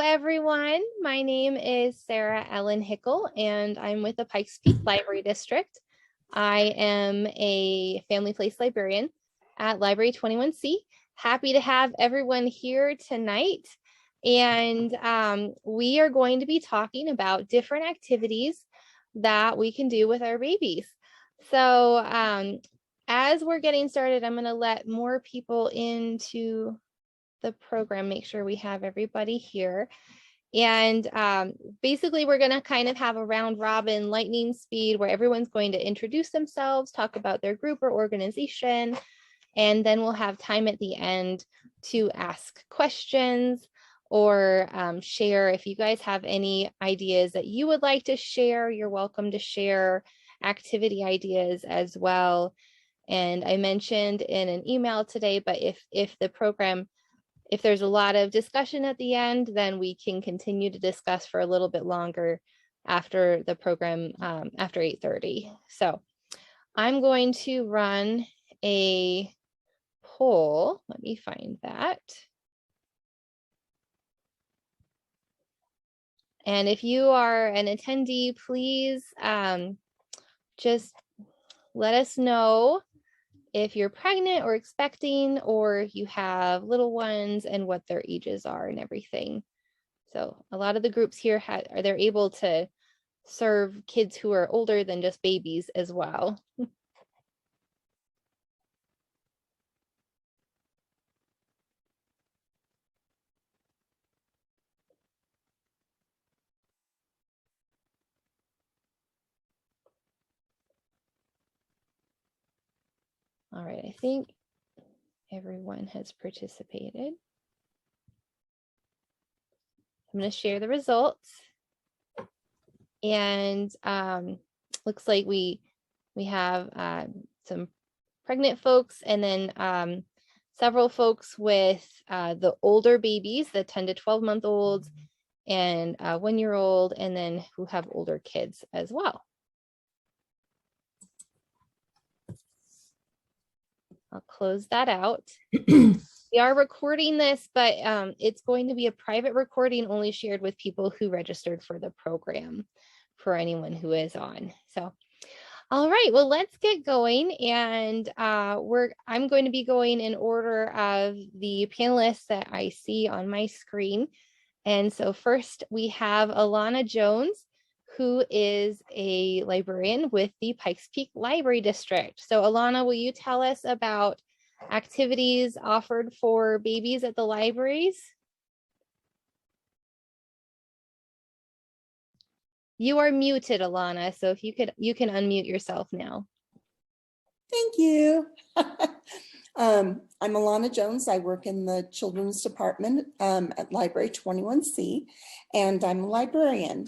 everyone. My name is Sarah Ellen Hickel, and I'm with the Pikes Peak Library District. I am a family place librarian at Library 21C. Happy to have everyone here tonight. And we are going to be talking about different activities that we can do with our babies. So as we're getting started, I'm going to let more people into the program, make sure we have everybody here. And basically, we're going to kind of have a round robin lightning speed where everyone's going to introduce themselves, talk about their group or organization, and then we'll have time at the end to ask questions or share. If you guys have any ideas that you would like to share, you're welcome to share activity ideas as well. And I mentioned in an email today, but if there's a lot of discussion at the end, then we can continue to discuss for a little bit longer after the program, after 8:30. So I'm going to run a poll. Let me find that. And if you are an attendee, please just let us know if you're pregnant or expecting, or you have little ones and what their ages are and everything. So a lot of the groups here they're able to serve kids who are older than just babies as well. All right, I think everyone has participated. I'm going to share the results. And looks like we have some pregnant folks, and then several folks with the older babies, the 10 to 12 month olds and 1-year-old, and then who have older kids as well. I'll close that out. We are recording this, but it's going to be a private recording only shared with people who registered for the program, for anyone who is on. So, all right, well, let's get going. And I'm going to be going in order of the panelists that I see on my screen. And so first we have Alana Jones, who is a librarian with the Pikes Peak Library District. So Alana, will you tell us about activities offered for babies at the libraries? You are muted, Alana, so if you can unmute yourself now. Thank you. I'm Alana Jones. I work in the children's department at Library 21C, and I'm a librarian.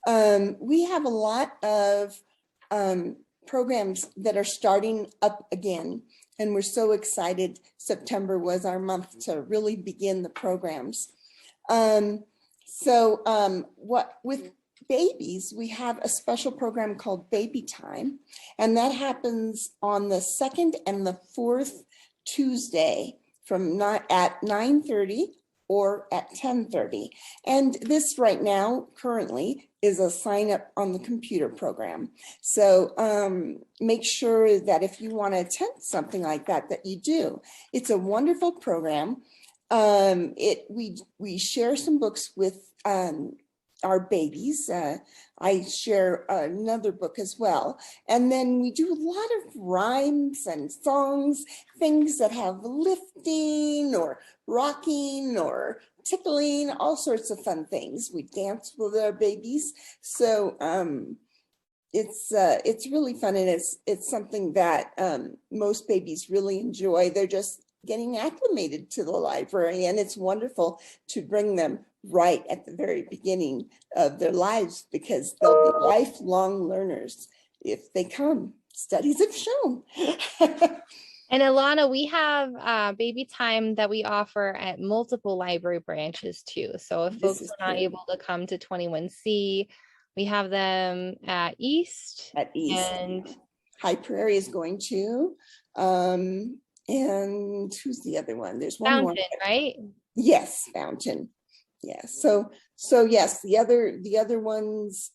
We have a lot of programs that are starting up again, and we're so excited. September was our month to really begin the programs. With babies, we have a special program called Baby Time, and that happens on the 2nd and the 4th Tuesday at 9:30 or at 10:30. And this right now currently is a sign up on the computer program. So make sure that if you want to attend something like that, that you do. It's a wonderful program. We share some books with our babies. I share another book as well. And then we do a lot of rhymes and songs, things that have lifting or rocking or tickling, all sorts of fun things. We dance with our babies. So it's really fun, and it's something that most babies really enjoy. They're just getting acclimated to the library, and it's wonderful to bring them right at the very beginning of their lives, because they'll be lifelong learners if they come. Studies have shown. And Alana, we have Baby Time that we offer at multiple library branches too. So if folks are not able to come to 21C, we have them at East. And High Prairie is going to. And who's the other one? There's one Fountain, more. right? Yes, Fountain. Yeah. So yes, the other ones,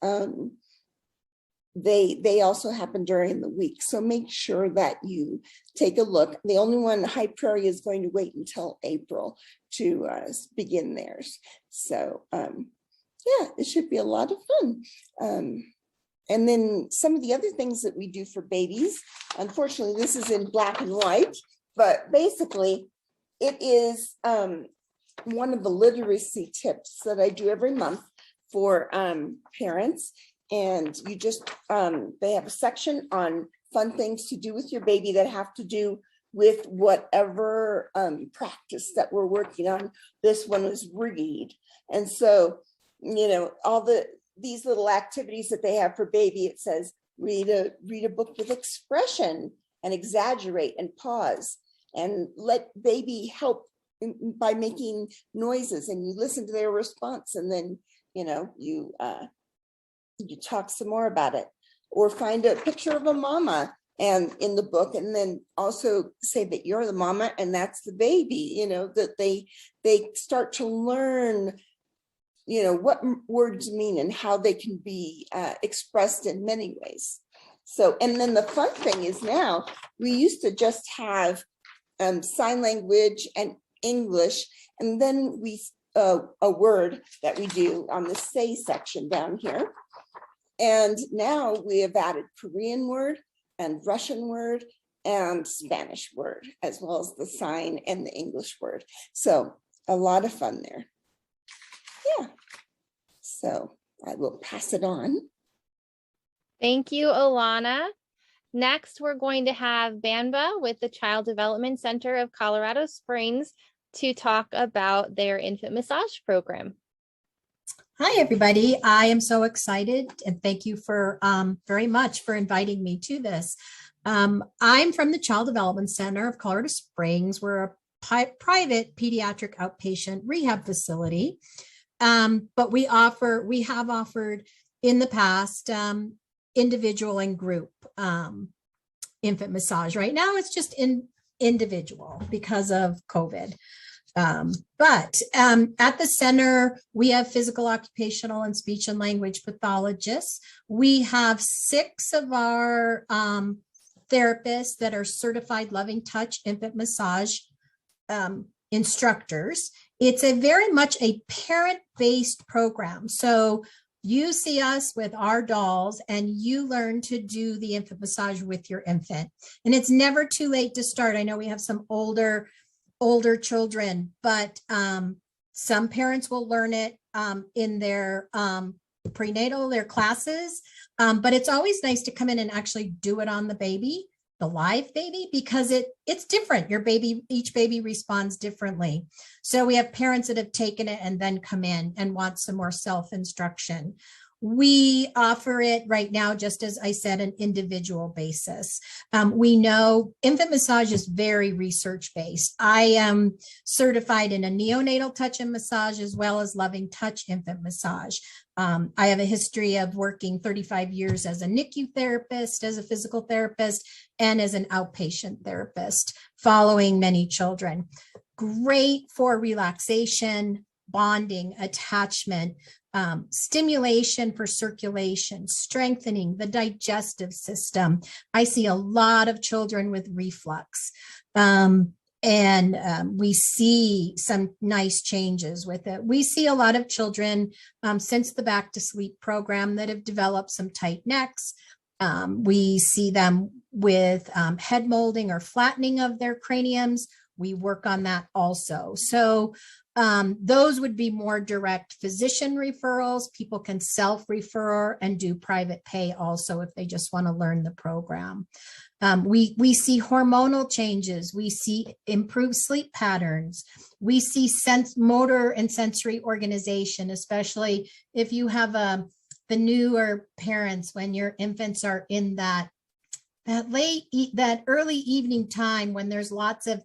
they also happen during the week. So make sure that you take a look. The only one, High Prairie, is going to wait until April to begin theirs. So yeah, it should be a lot of fun. And then some of the other things that we do for babies, unfortunately, this is in black and white, but basically it is one of the literacy tips that I do every month for parents. And you just, they have a section on fun things to do with your baby that have to do with whatever practice that we're working on. This one is read. And so, you know, all these little activities that they have for baby, it says, read a book with expression and exaggerate and pause and let baby help by making noises, and you listen to their response, and then, you know, you talk some more about it, or find a picture of a mama and in the book, and then also say that you're the mama and that's the baby, you know, that they start to learn, you know, what words mean and how they can be expressed in many ways. So, and then the fun thing is now we used to just have sign language and English, and then we a word that we do on the say section down here. And now we have added Korean word and Russian word and Spanish word, as well as the sign and the English word. So a lot of fun there. Yeah. So I will pass it on. Thank you, Alana. Next, we're going to have Banba with the Child Development Center of Colorado Springs to talk about their infant massage program. Hi, everybody. I am so excited, and thank you for very much for inviting me to this. I'm from the Child Development Center of Colorado Springs. We're a private pediatric outpatient rehab facility, but we have offered in the past individual and group infant massage. Right now, it's just individual because of COVID. But at the center, we have physical, occupational, and speech and language pathologists. We have 6 of our therapists that are certified loving touch infant massage instructors. It's very much a parent-based program. So you see us with our dolls and you learn to do the infant massage with your infant. And it's never too late to start. I know we have some older children, but some parents will learn it in their prenatal, their classes. But it's always nice to come in and actually do it on the baby, the live baby, because it's different. Each baby responds differently. So we have parents that have taken it and then come in and want some more self-instruction. We offer it right now, just as I said, an individual basis. We know infant massage is very research-based. I am certified in a neonatal touch and massage as well as loving touch infant massage. I have a history of working 35 years as a NICU therapist, as a physical therapist, and as an outpatient therapist, following many children. Great for relaxation, bonding, attachment, stimulation for circulation, strengthening the digestive system. I see a lot of children with reflux, and we see some nice changes with it. We see a lot of children since the Back to Sleep program that have developed some tight necks. We see them with head molding or flattening of their craniums. We work on that also. So those would be more direct physician referrals. People can self-refer and do private pay also if they just want to learn the program. We see hormonal changes. We see improved sleep patterns. We see motor and sensory organization, especially if you have the newer parents when your infants are in that early evening time when there's lots of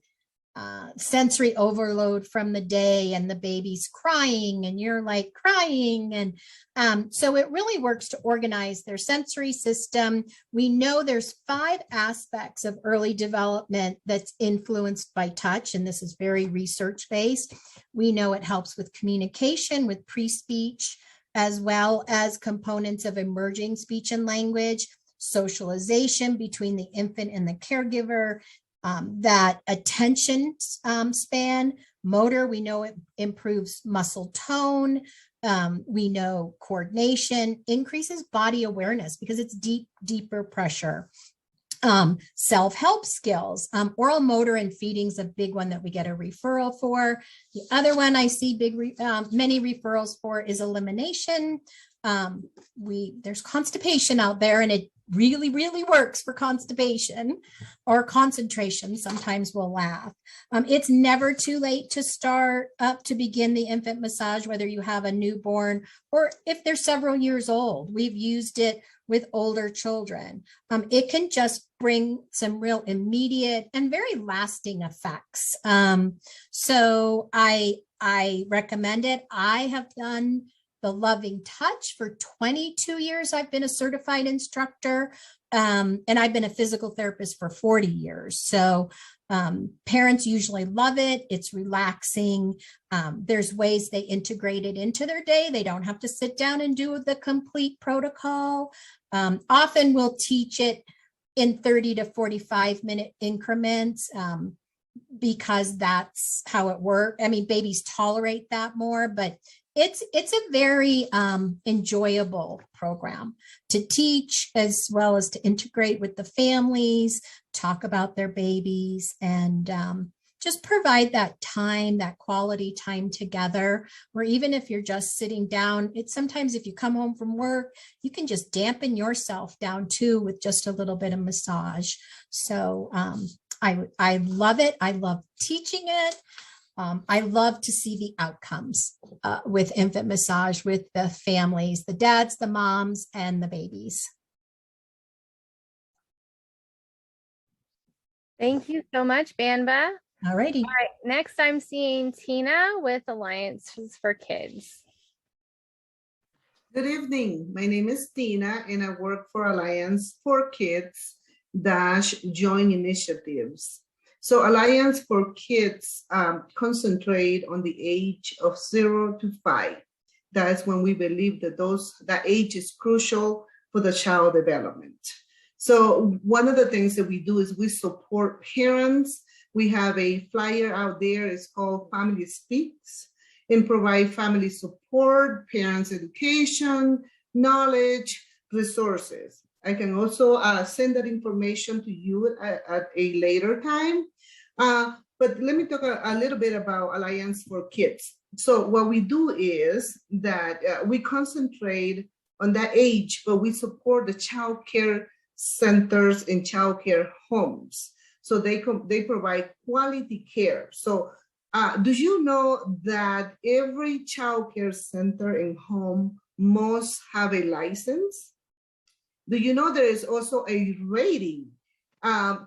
sensory overload from the day and the baby's crying and you're like crying. And so it really works to organize their sensory system. We know there's 5 aspects of early development that's influenced by touch, and this is very research-based. We know it helps with communication, with pre-speech, as well as components of emerging speech and language, socialization between the infant and the caregiver, that attention span, motor, we know it improves muscle tone. We know coordination, increases body awareness because it's deeper pressure. Self-help skills, oral motor and feeding is a big one that we get a referral for. The other one I see many referrals for is elimination. There's constipation out there, and it really, really works for constipation or concentration. Sometimes we'll laugh. It's never too late to start up to begin the infant massage, whether you have a newborn or if they're several years old. We've used it with older children. It can just bring some real immediate and very lasting effects. So I recommend it. I have done the loving touch for 22 years. I've been a certified instructor, and I've been a physical therapist for 40 years. So parents usually love it. It's relaxing. There's ways they integrate it into their day. They don't have to sit down and do the complete protocol. Often we'll teach it in 30 to 45-minute increments because that's how it works. I mean, babies tolerate that more, but it's a very enjoyable program to teach, as well as to integrate with the families, talk about their babies, and just provide that time, that quality time together, where even if you're just sitting down, it's sometimes if you come home from work, you can just dampen yourself down too with just a little bit of massage. So I love it. I love teaching it. I love to see the outcomes with infant massage with the families, the dads, the moms, and the babies. Thank you so much, Banba. All righty. All right, next I'm seeing Tina with Alliances for Kids. Good evening. My name is Tina, and I work for Alliance for Kids - Joint Initiatives. So Alliance for Kids concentrate on the age of 0 to 5. That's when we believe that that age is crucial for the child development. So one of the things that we do is we support parents. We have a flyer out there. It's called Family Speaks, and provide family support, parents education, knowledge, resources. I can also send that information to you at a later time. But let me talk a little bit about Alliance for Kids. So what we do is that we concentrate on that age, but we support the child care centers and child care homes. So they provide quality care. So do you know that every child care center and home must have a license? Do you know there is also a rating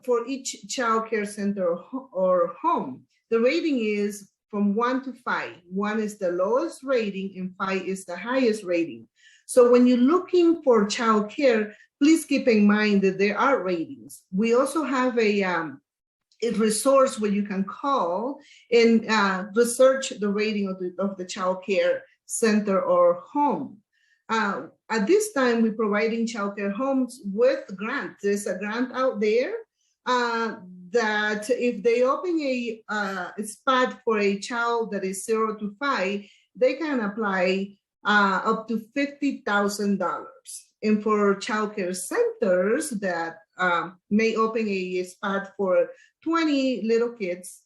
for each child care center or home? The rating is from 1 to 5. 1 is the lowest rating and 5 is the highest rating. So when you're looking for child care, please keep in mind that there are ratings. We also have a resource where you can call and research the rating of the child care center or home. At this time, we're providing childcare homes with grants. There's a grant out there that if they open a spot for a child that is 0 to 5, they can apply up to $50,000. And for childcare centers that may open a spot for 20 little kids,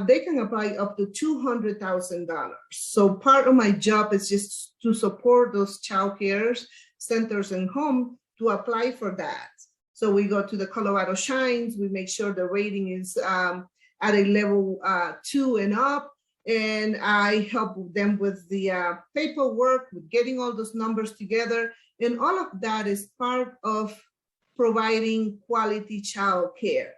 they can apply up to $200,000. So part of my job is just to support those child care centers and home to apply for that. So we go to the Colorado Shines, we make sure the rating is at a level 2 and up, and I help them with the paperwork, with getting all those numbers together, and all of that is part of providing quality child care.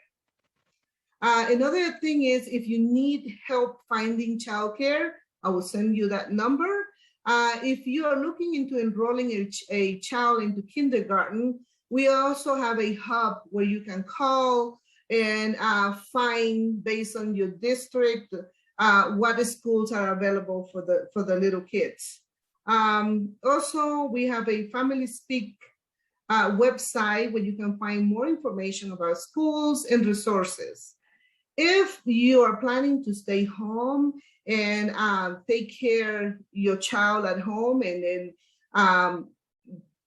Another thing is, if you need help finding childcare, I will send you that number. If you are looking into enrolling a child into kindergarten, we also have a hub where you can call and find, based on your district, what schools are available for the little kids. Also, we have a Family Speak website where you can find more information about schools and resources. If you are planning to stay home and take care of your child at home, and then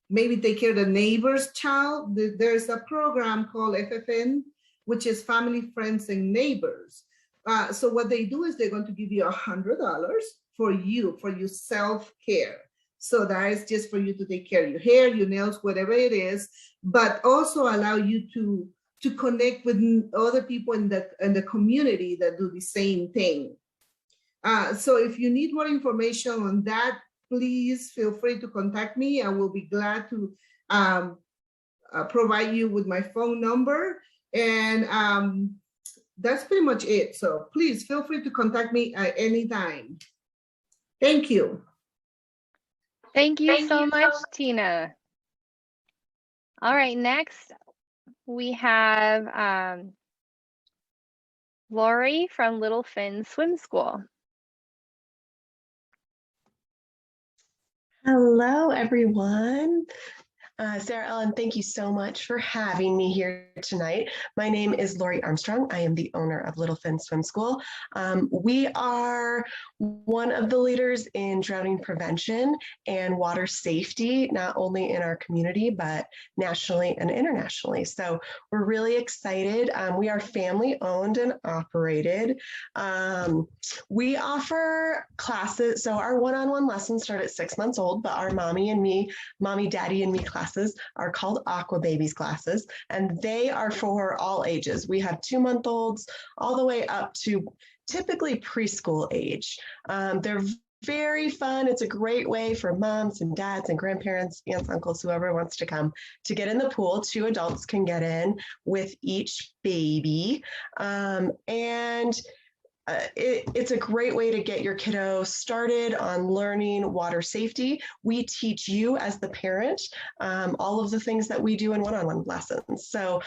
maybe take care of the neighbor's child, there's a program called Littlefin, which is Family, Friends, and Neighbors. So what they do is they're going to give you $100 for your self-care. So that is just for you to take care of your hair, your nails, whatever it is, but also allow you to connect with other people in the community that do the same thing. So if you need more information on that, please feel free to contact me. I will be glad to provide you with my phone number. And that's pretty much it. So please feel free to contact me at any time. Thank you. Thank you so much, Tina. All right, next we have Lori from Littlefin Swim School. Hello, everyone. Sarah Ellen, thank you so much for having me here tonight. My name is Lori Armstrong. I am the owner of Littlefin Swim School. We are one of the leaders in drowning prevention and water safety, not only in our community, but nationally and internationally. So we're really excited. We are family owned and operated. We offer classes. So our one-on-one lessons start at 6 months old, but our mommy, daddy, and me classes are called Aqua Babies classes, and they are for all ages. We have 2-month-olds all the way up to typically preschool age. They're very fun. It's a great way for moms and dads and grandparents, aunts, uncles, whoever wants to come to get in the pool. 2 adults can get in with each baby. It's a great way to get your kiddo started on learning water safety. We teach you as the parent all of the things that we do in one-on-one lessons. So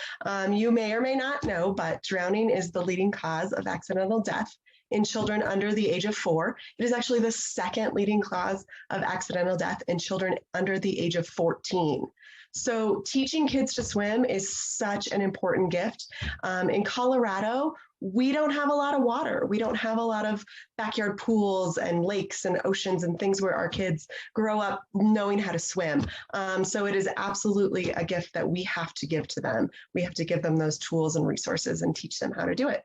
you may or may not know, but drowning is the leading cause of accidental death in children under the age of 4. It is actually the second leading cause of accidental death in children under the age of 14. So teaching kids to swim is such an important gift. In Colorado, we don't have a lot of water. We don't have a lot of backyard pools and lakes and oceans and things where our kids grow up knowing how to swim. So it is absolutely a gift that we have to give to them. We have to give them those tools and resources and teach them how to do it.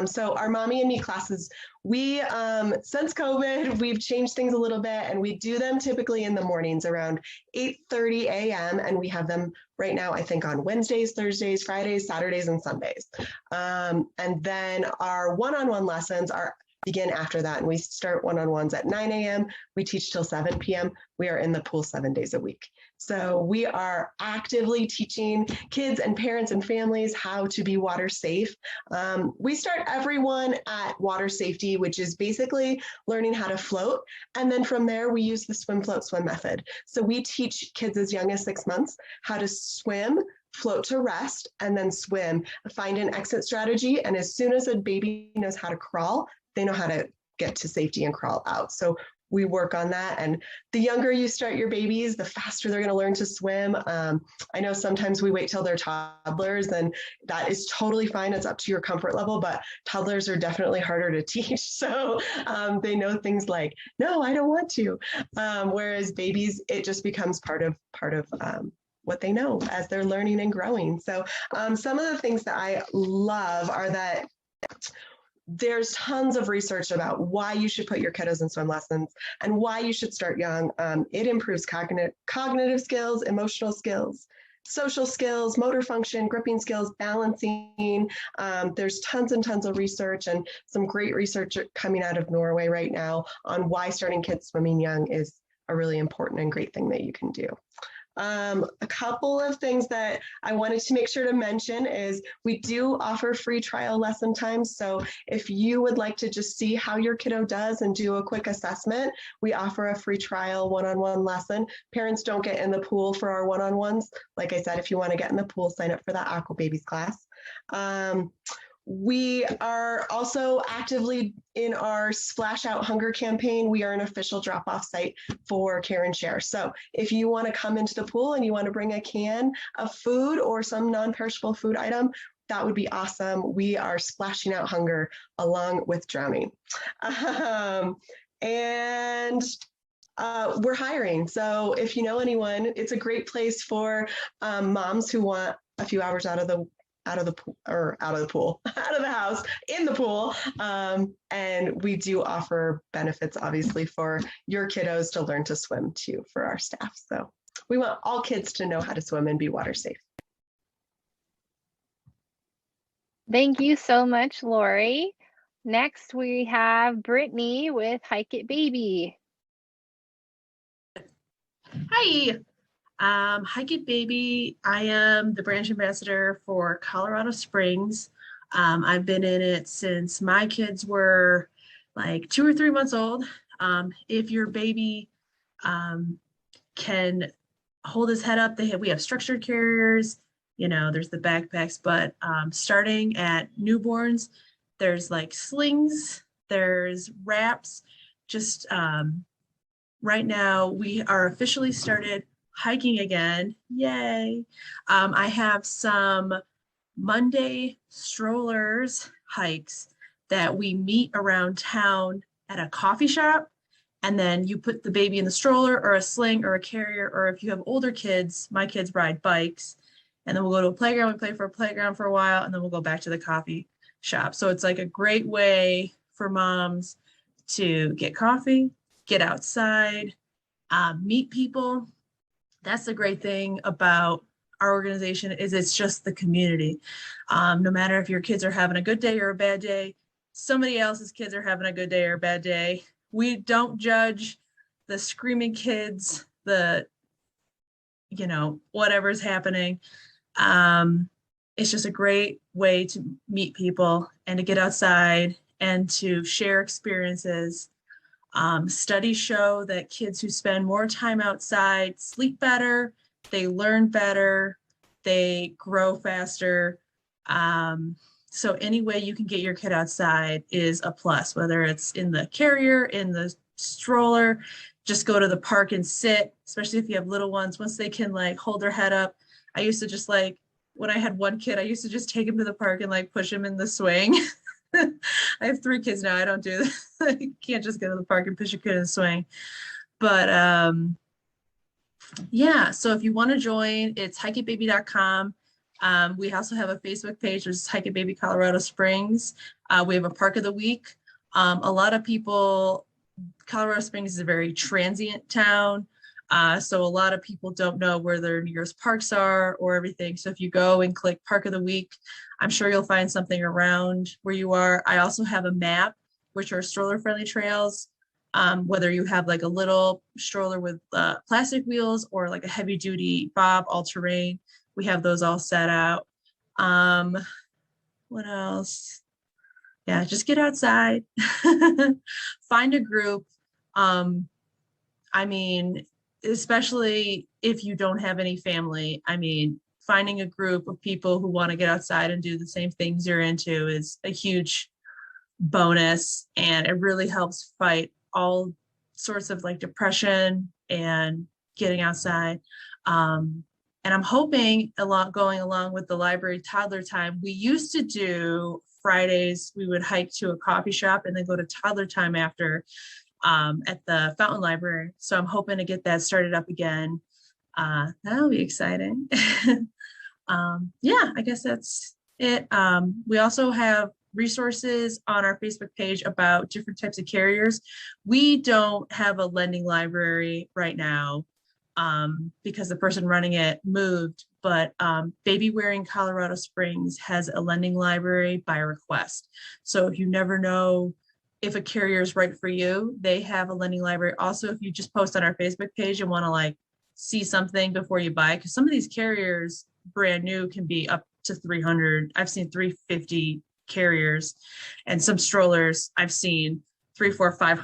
So our Mommy and Me classes, we, since COVID, we've changed things a little bit, and we do them typically in the mornings around 8:30 a.m. And we have them right now, I think, on Wednesdays, Thursdays, Fridays, Saturdays, and Sundays. And then our one-on-one lessons begin after that, and we start one-on-ones at 9 a.m. We teach till 7 p.m. We are in the pool 7 days a week. So we are actively teaching kids and parents and families how to be water safe. We start everyone at water safety, which is basically learning how to float. And then from there, we use the swim, float, swim method. So we teach kids as young as 6 months how to swim, float to rest, and then swim, find an exit strategy. And as soon as a baby knows how to crawl, they know how to get to safety and crawl out. So we work on that. And the younger you start your babies, the faster they're going to learn to swim. I know sometimes we wait till they're toddlers, and that is totally fine. It's up to your comfort level, but toddlers are definitely harder to teach. So they know things like, no, I don't want to. Whereas babies, it just becomes part of what they know as they're learning and growing. So some of the things that I love are that there's tons of research about why you should put your kiddos in swim lessons and why you should start young. It improves cognitive skills, emotional skills, social skills, motor function, gripping skills, balancing. There's tons and tons of research, and some great research coming out of Norway right now on why starting kids swimming young is a really important and great thing that you can do. A couple of things that I wanted to make sure to mention is we do offer free trial lesson times. So if you would like to just see how your kiddo does and do a quick assessment, we offer a free trial one-on-one lesson. Parents don't get in the pool for our one-on-ones. Like I said, if you want to get in the pool, sign up for that Aqua Babies class. We are also actively in our Splash Out Hunger campaign. We are an official drop-off site for Care and Share. So if you want to come into the pool and you want to bring a can of food or some non-perishable food item, that would be awesome. We are splashing out hunger along with drowning. And we're hiring. So if you know anyone, it's a great place for moms who want a few hours out of the house, in the pool. And we do offer benefits, obviously, for your kiddos to learn to swim too for our staff. So we want all kids to know how to swim and be water safe. Thank you so much, Lori. Next, we have Brittany with Hike It Baby. Hi, Hike It Baby. I am the branch ambassador for Colorado Springs. I've been in it since my kids were like 2 or 3 months old. If your baby can hold his head up, we have structured carriers, there's the backpacks, but starting at newborns, there's like slings, there's wraps. Just right now, we are officially started hiking again. Yay. I have some Monday strollers hikes that we meet around town at a coffee shop. And then you put the baby in the stroller or a sling or a carrier, or if you have older kids, my kids ride bikes. And then we'll go to a playground, we play for a playground for a while, and then we'll go back to the coffee shop. So it's like a great way for moms to get coffee, get outside, meet people. That's the great thing about our organization is it's just the community. No matter if your kids are having a good day or a bad day, somebody else's kids are having a good day or a bad day. We don't judge the screaming kids, whatever's happening. It's just a great way to meet people and to get outside and to share experiences. Studies show that kids who spend more time outside sleep better, they learn better, they grow faster. So any way you can get your kid outside is a plus, whether it's in the carrier, in the stroller, just go to the park and sit, especially if you have little ones. Once they can hold their head up. I used to just when I had one kid, I used to just take him to the park and push him in the swing. I have 3 kids now. I don't do that. You can't just go to the park and push your kid in the swing. But yeah, so if you want to join, it's hikeitbaby.com. We also have a Facebook page, which is Hike It Baby Colorado Springs. We have a park of the week. A lot of people, Colorado Springs is a very transient town. So a lot of people don't know where their nearest parks are or everything. So if you go and click Park of the Week, I'm sure you'll find something around where you are. I also have a map, which are stroller-friendly trails. Whether you have a little stroller with plastic wheels or a heavy-duty bob all-terrain, we have those all set out. What else? Yeah, just get outside. Find a group. Especially if you don't have any family, finding a group of people who want to get outside and do the same things you're into is a huge bonus, and it really helps fight all sorts of depression and getting outside. And I'm hoping going along with the library toddler time, we used to do Fridays, we would hike to a coffee shop and then go to toddler time after. At the Fountain Library. So I'm hoping to get that started up again. That'll be exciting. Yeah, I guess that's it. We also have resources on our Facebook page about different types of carriers. We don't have a lending library right now because the person running it moved, but Baby Wearing Colorado Springs has a lending library by request. So if you never know if a carrier is right for you, they have a lending library. Also, if you just post on our Facebook page and want to see something before you buy, because some of these carriers brand new can be up to 300. I've seen 350 carriers, and some strollers I've seen $300, $400,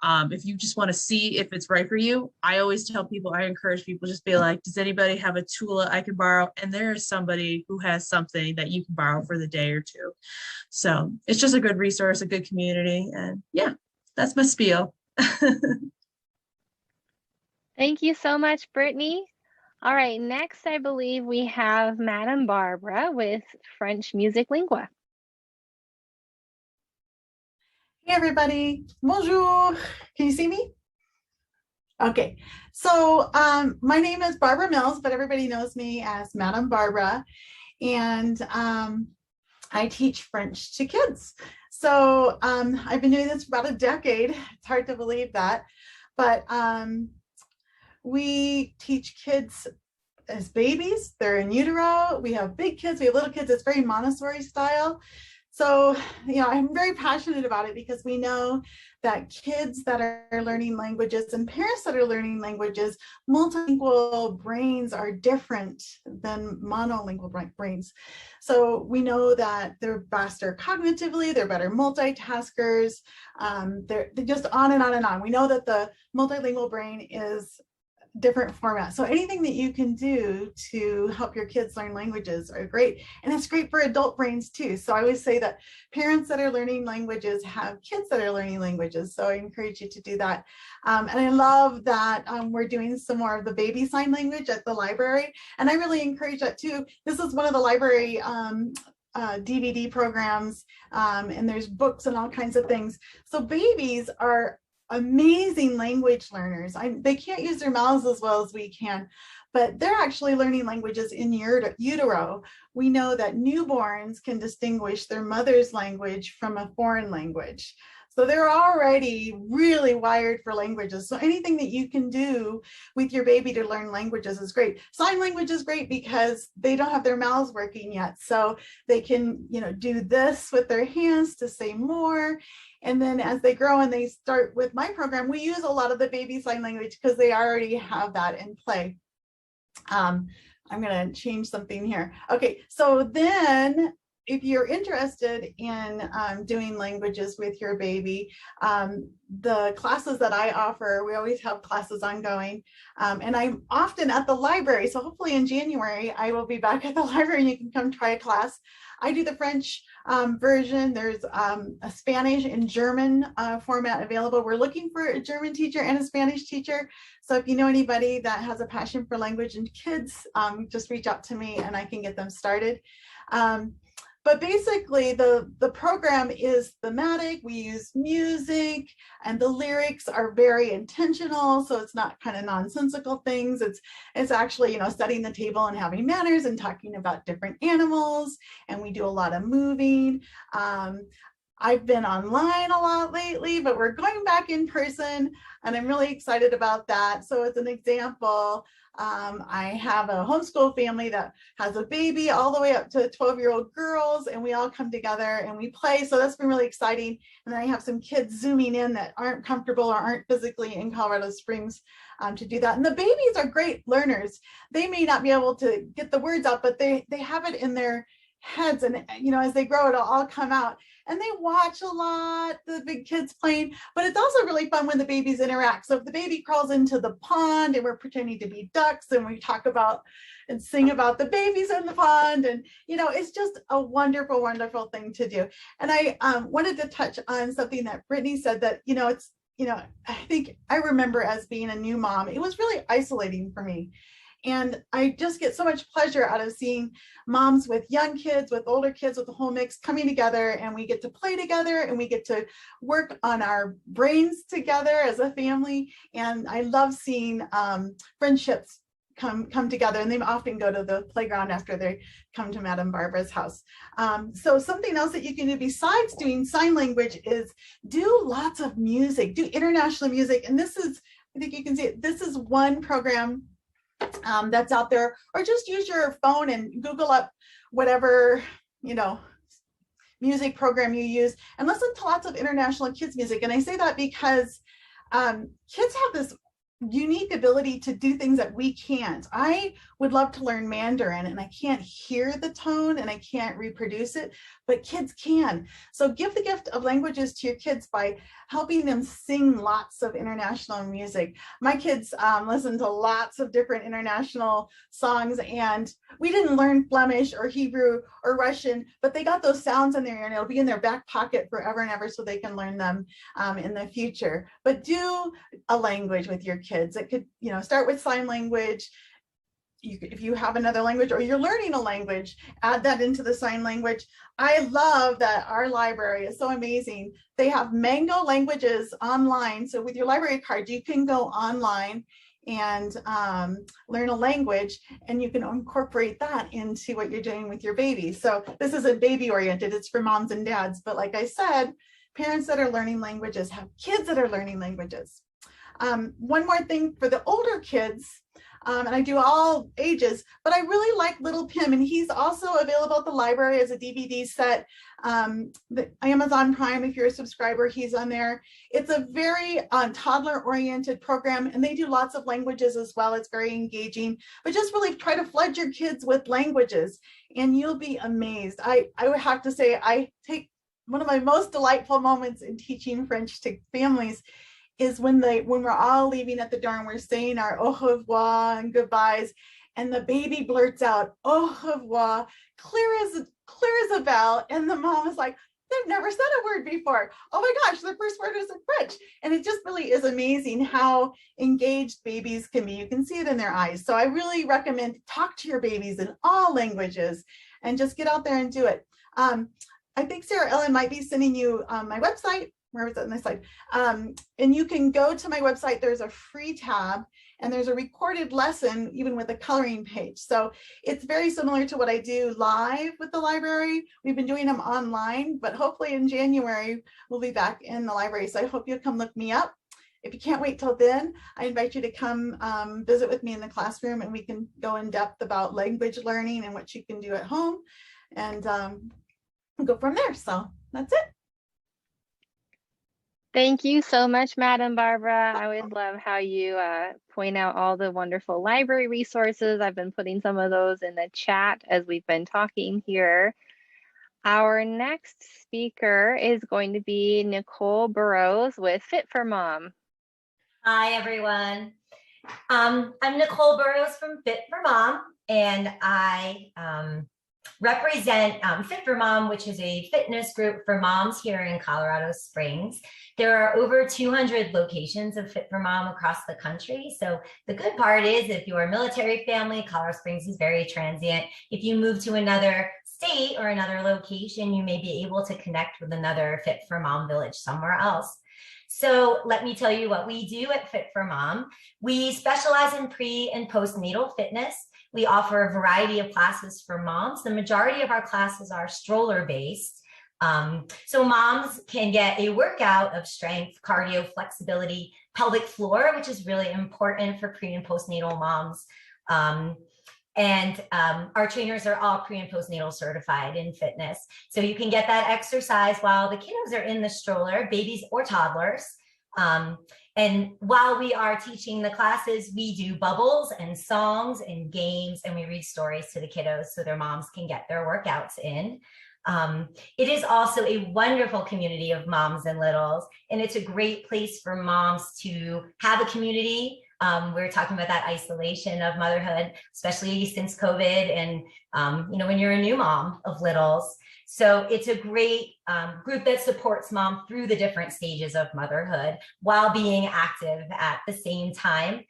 $500. If you just want to see if it's right for you, I always tell people, I encourage people, just be like, does anybody have a Tula I can borrow? And there is somebody who has something that you can borrow for the day or two. So it's just a good resource, a good community. And yeah, that's my spiel. Thank you so much, Brittany. All right, next I believe we have Madame Barbara with French Music Lingua. Hey everybody, bonjour. Can you see me? Okay, so my name is Barbara Mills, but everybody knows me as Madame Barbara, and I teach French to kids. So I've been doing this for about a decade. It's hard to believe that, but we teach kids as babies. They're in utero. We have big kids, we have little kids. It's very Montessori style. So, I'm very passionate about it because we know that kids that are learning languages and parents that are learning languages, multilingual brains are different than monolingual brains. So we know that they're faster cognitively, they're better multitaskers, they're just on and on and on. We know that the multilingual brain is different format. So anything that you can do to help your kids learn languages are great. And it's great for adult brains too. So I always say that parents that are learning languages have kids that are learning languages. So I encourage you to do that. And I love that we're doing some more of the baby sign language at the library. And I really encourage that too. This is one of the library DVD programs, and there's books and all kinds of things. So babies are amazing language learners. They can't use their mouths as well as we can, but they're actually learning languages in utero. We know that newborns can distinguish their mother's language from a foreign language. So they're already really wired for languages. So anything that you can do with your baby to learn languages is great. Sign language is great because they don't have their mouths working yet. So they can, do this with their hands to say more. And then as they grow and they start with my program, we use a lot of the baby sign language because they already have that in play. I'm going to change something here. Okay, so then if you're interested in doing languages with your baby, the classes that I offer, we always have classes ongoing, and I'm often at the library. So hopefully in January, I will be back at the library and you can come try a class. I do the French version. There's a Spanish and German format available. We're looking for a German teacher and a Spanish teacher. So if you know anybody that has a passion for language and kids, just reach out to me and I can get them started. But basically the program is thematic. We use music and the lyrics are very intentional. So it's not kind of nonsensical things. It's actually, setting the table and having manners and talking about different animals. And we do a lot of moving. I've been online a lot lately, but we're going back in person and I'm really excited about that. So as an example, I have a homeschool family that has a baby all the way up to 12-year-old girls, and we all come together and we play. So that's been really exciting. And then I have some kids zooming in that aren't comfortable or aren't physically in Colorado Springs to do that. And the babies are great learners. They may not be able to get the words out, but they have it in their heads, and as they grow, it'll all come out. And they watch a lot, the big kids playing, but it's also really fun when the babies interact. So if the baby crawls into the pond and we're pretending to be ducks and we talk about and sing about the babies in the pond, and it's just a wonderful, wonderful thing to do. And I wanted to touch on something that Brittany said, that I think I remember as being a new mom, it was really isolating for me. And I just get so much pleasure out of seeing moms with young kids, with older kids, with the whole mix coming together, and we get to play together and we get to work on our brains together as a family. And I love seeing friendships come together, and they often go to the playground after they come to Madame Barbara's house. So something else that you can do besides doing sign language is do lots of music, do international music. And this is, I think you can see it, this is one program that's out there, or just use your phone and Google up whatever, music program you use and listen to lots of international kids music. And I say that because kids have this unique ability to do things that we can't. I would love to learn Mandarin, and I can't hear the tone and I can't reproduce it, but kids can. So give the gift of languages to your kids by helping them sing lots of international music. My kids listen to lots of different international songs, and we didn't learn Flemish or Hebrew or Russian, but they got those sounds in there, and it'll be in their back pocket forever and ever, so they can learn them in the future. But do a language with your kids. It could, start with sign language. If you have another language or you're learning a language, add that into the sign language. I love that our library is so amazing. They have Mango languages online. So with your library card, you can go online and learn a language, and you can incorporate that into what you're doing with your baby. So this isn't baby oriented, it's for moms and dads. But like I said, parents that are learning languages have kids that are learning languages. One more thing for the older kids, and I do all ages, but I really like Littlefin, and he's also available at the library as a DVD set. The Amazon Prime, if you're a subscriber, he's on there. It's a very toddler-oriented program, and they do lots of languages as well. It's very engaging, but just really try to flood your kids with languages, and you'll be amazed. I would have to say, I take one of my most delightful moments in teaching French to families is when we're all leaving at the door and we're saying our au revoir and goodbyes, and the baby blurts out au revoir, clear as a bell, and the mom is like, they've never said a word before. Oh my gosh, their first word is in French. And it just really is amazing how engaged babies can be. You can see it in their eyes. So I really recommend talk to your babies in all languages and just get out there and do it. I think Sarah Ellen might be sending you my website. Where was it on this slide? And you can go to my website. There's a free tab, and there's a recorded lesson, even with a coloring page. So it's very similar to what I do live with the library. We've been doing them online, but hopefully in January, we'll be back in the library. So I hope you'll come look me up. If you can't wait till then, I invite you to come visit with me in the classroom, and we can go in depth about language learning and what you can do at home, and go from there. So that's it. Thank you so much, Madam Barbara. I always love how you point out all the wonderful library resources. I've been putting some of those in the chat as we've been talking here. Our next speaker is going to be Nicole Burrows with Fit for Mom. Hi, everyone. I'm Nicole Burrows from Fit for Mom, and I represent Fit for Mom, which is a fitness group for moms here in Colorado Springs. There are over 200 locations of Fit for Mom across the country. So the good part is, if you're a military family, Colorado Springs is very transient. If you move to another state or another location, you may be able to connect with another Fit for Mom village somewhere else. So let me tell you what we do at Fit for Mom. We specialize in pre- and postnatal fitness. We offer a variety of classes for moms. The majority of our classes are stroller-based. So moms can get a workout of strength, cardio, flexibility, pelvic floor, which is really important for pre- and postnatal moms. Our trainers are all pre- and postnatal certified in fitness. So you can get that exercise while the kiddos are in the stroller, babies or toddlers. And while we are teaching the classes, we do bubbles and songs and games, and we read stories to the kiddos so their moms can get their workouts in. It is also a wonderful community of moms and littles, and it's a great place for moms to have a community. We're talking about that isolation of motherhood, especially since COVID, and when you're a new mom of littles. So it's a great group that supports mom through the different stages of motherhood while being active at the same time.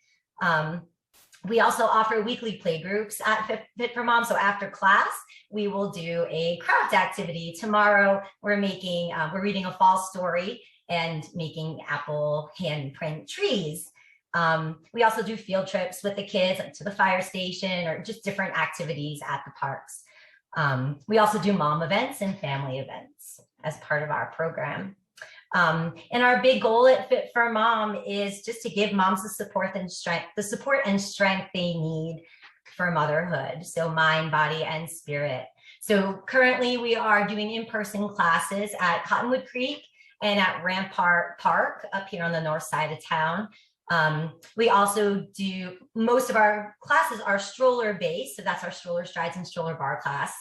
We also offer weekly play groups at Fit for Mom. So after class, we will do a craft activity. Tomorrow, we're reading a fall story and making apple handprint trees. We also do field trips with the kids to the fire station, or just different activities at the parks. We also do mom events and family events as part of our program. And our big goal at Fit for Mom is just to give moms the support and strength they need for motherhood. So mind, body, and spirit. So currently we are doing in-person classes at Cottonwood Creek and at Rampart Park up here on the north side of town. We also do, most of our classes are stroller based. So that's our stroller strides and stroller bar class.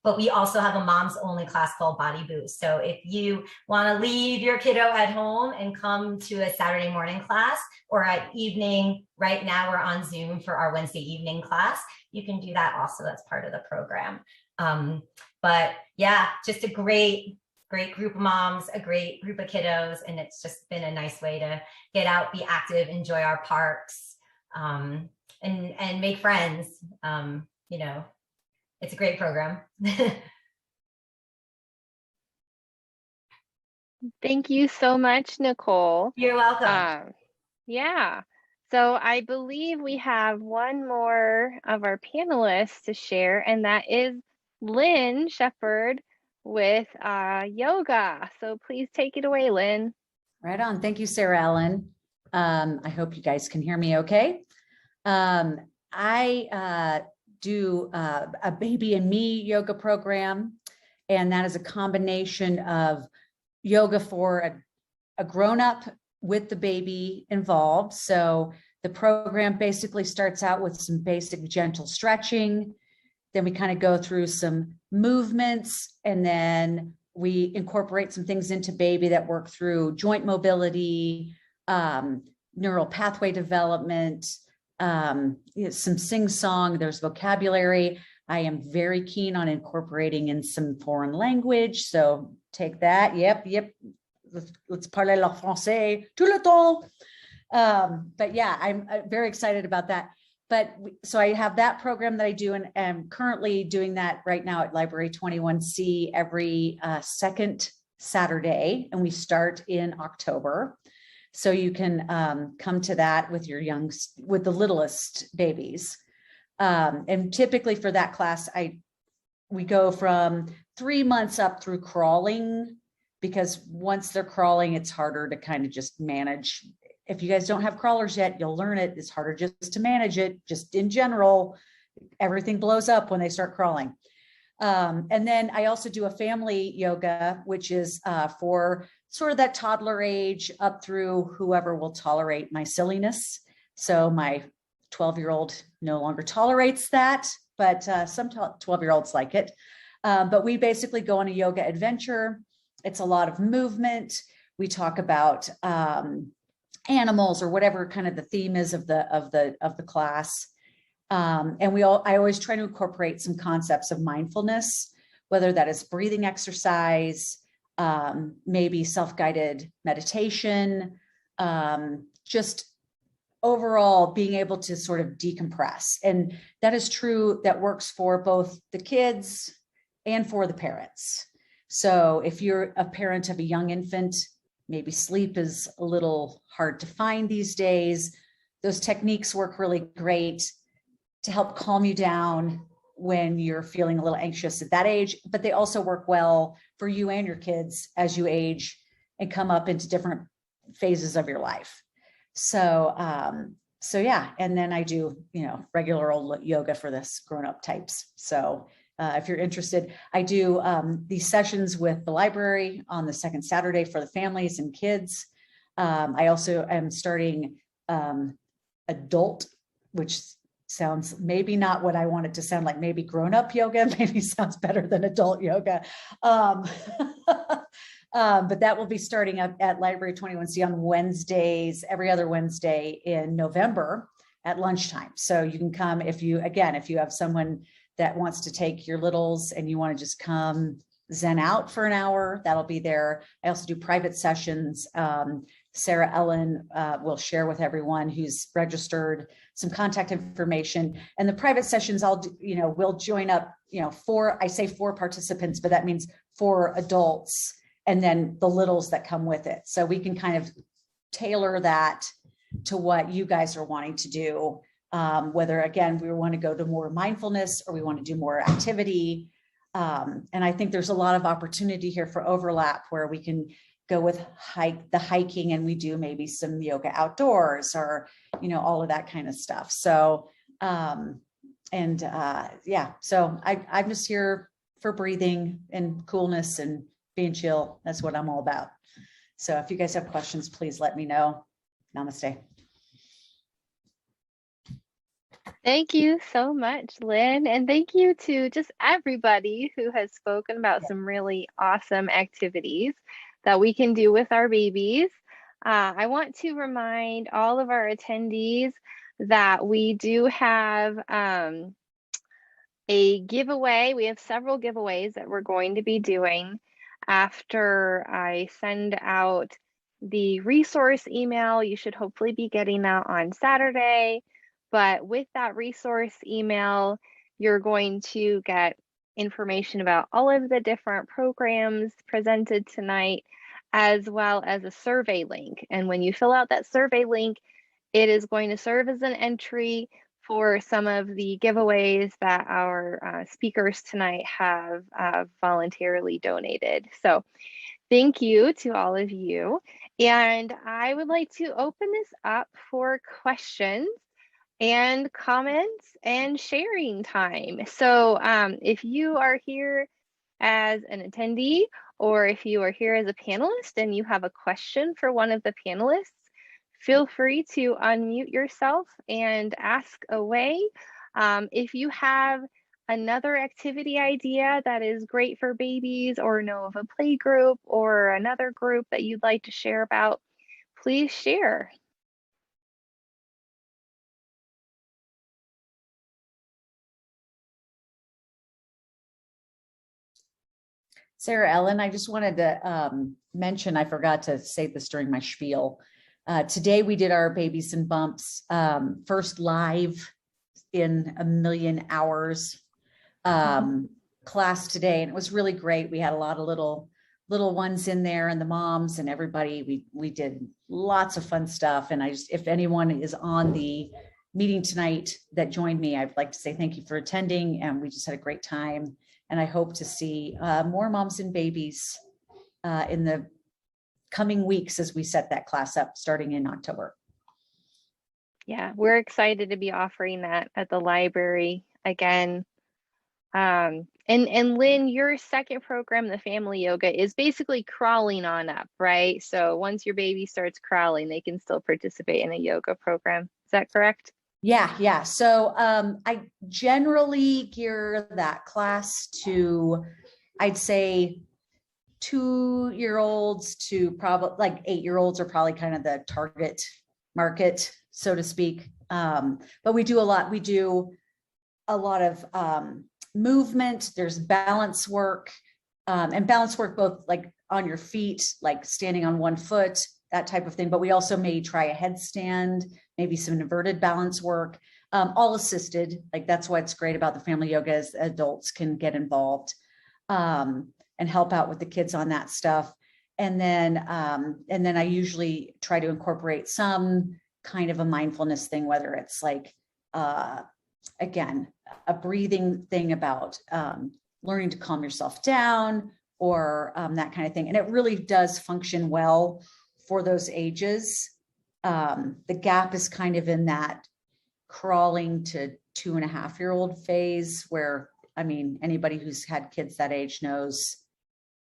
But we also have a moms only class called Body Boost. So if you want to leave your kiddo at home and come to a Saturday morning class or at evening, right now we're on Zoom for our Wednesday evening class, you can do that also. That's part of the program. But yeah, just a great group of moms, a great group of kiddos. And it's just been a nice way to get out, be active, enjoy our parks, and make friends. You know, it's a great program. Thank you so much, Nicole. You're welcome. Yeah. So I believe we have one more of our panelists to share, and that is Lynn Shepherd with yoga. So please take it away, Lynn. Right on. Thank you, Sarah Ellen. I hope you guys can hear me okay. I do a baby and me yoga program, and that is a combination of yoga for a grown-up with the baby involved. So the program basically starts out with some basic gentle stretching. Then we kind of go through some movements, and then we incorporate some things into baby that work through joint mobility, neural pathway development, some sing-song, there's vocabulary. I am very keen on incorporating in some foreign language. So take that. Yep. Let's parler le français tout le temps. But yeah, I'm very excited about that. But so I have that program that I do, and am currently doing that right now at Library 21C every second Saturday, and we start in October. So you can come to that with with the littlest babies. And typically for that class, we go from 3 months up through crawling, because once they're crawling, it's harder to kind of just manage. If you guys don't have crawlers yet, you'll learn it. It's harder just to manage it. Just in general, everything blows up when they start crawling. And then I also do a family yoga, which is for sort of that toddler age up through whoever will tolerate my silliness. So my 12-year-old no longer tolerates that, but some 12-year-olds like it. But we basically go on a yoga adventure. It's a lot of movement. We talk about animals, or whatever kind of the theme is of the class. And I always try to incorporate some concepts of mindfulness, whether that is breathing exercise, maybe self-guided meditation, just overall being able to sort of decompress. And that is true, that works for both the kids and for the parents. So if you're a parent of a young infant, maybe sleep is a little hard to find these days, those techniques work really great to help calm you down when you're feeling a little anxious at that age, but they also work well for you and your kids as you age and come up into different phases of your life. So yeah, and then I do, regular old yoga for this grown-up types. So if you're interested, I do these sessions with the library on the second Saturday for the families and kids. I also am starting adult, which sounds maybe not what I want it to sound like, maybe grown-up yoga, maybe sounds better than adult yoga. But that will be starting up at Library 21C on Wednesdays, every other Wednesday in November at lunchtime. So you can come if you have someone that wants to take your littles and you want to just come zen out for an hour, that'll be there. I also do private sessions. Sarah Ellen will share with everyone who's registered some contact information, and the private sessions we'll join up, I say 4 participants, but that means 4 adults and then the littles that come with it. So we can kind of tailor that to what you guys are wanting to do. Whether, again, we want to go to more mindfulness or we want to do more activity. And I think there's a lot of opportunity here for overlap where we can go with the hiking, and we do maybe some yoga outdoors, or, all of that kind of stuff. So, so I'm just here for breathing and coolness and being chill. That's what I'm all about. So if you guys have questions, please let me know. Namaste. Thank you so much, Lynn. And thank you to just everybody who has spoken about some really awesome activities that we can do with our babies. I want to remind all of our attendees that we do have a giveaway. We have several giveaways that we're going to be doing after I send out the resource email. You should hopefully be getting that on Saturday. But with that resource email, you're going to get information about all of the different programs presented tonight, as well as a survey link. And when you fill out that survey link, it is going to serve as an entry for some of the giveaways that our speakers tonight have voluntarily donated. So thank you to all of you. And I would like to open this up for questions and comments and sharing time. So if you are here as an attendee, or if you are here as a panelist and you have a question for one of the panelists, feel free to unmute yourself and ask away. If you have another activity idea that is great for babies, or know of a play group or another group that you'd like to share about, please share. Sarah Ellen, I just wanted to mention, I forgot to say this during my spiel. Today we did our Babies and Bumps first live in a million hours class today, and it was really great. We had a lot of little ones in there, and the moms and everybody. We did lots of fun stuff, and if anyone is on the meeting tonight that joined me, I'd like to say thank you for attending, and we just had a great time. And I hope to see more moms and babies in the coming weeks as we set that class up starting in October. Yeah, we're excited to be offering that at the library again. And Lynn, your second program, the family yoga, is basically crawling on up, right? So once your baby starts crawling, they can still participate in a yoga program. Is that correct? Yeah. So I generally gear that class to, I'd say, 2-year-olds to probably like 8-year-olds are probably kind of the target market, so to speak. But we do a lot. We do a lot of movement. There's balance work, and balance work both like on your feet, like standing on one foot, that type of thing. But we also may try a headstand, maybe some inverted balance work, all assisted. Like that's what's great about the family yoga is adults can get involved and help out with the kids on that stuff. And then I usually try to incorporate some kind of a mindfulness thing, whether it's like, again, a breathing thing about learning to calm yourself down, or that kind of thing. And it really does function well for those ages. The gap is kind of in that crawling to 2.5-year-old phase where, I mean, anybody who's had kids that age knows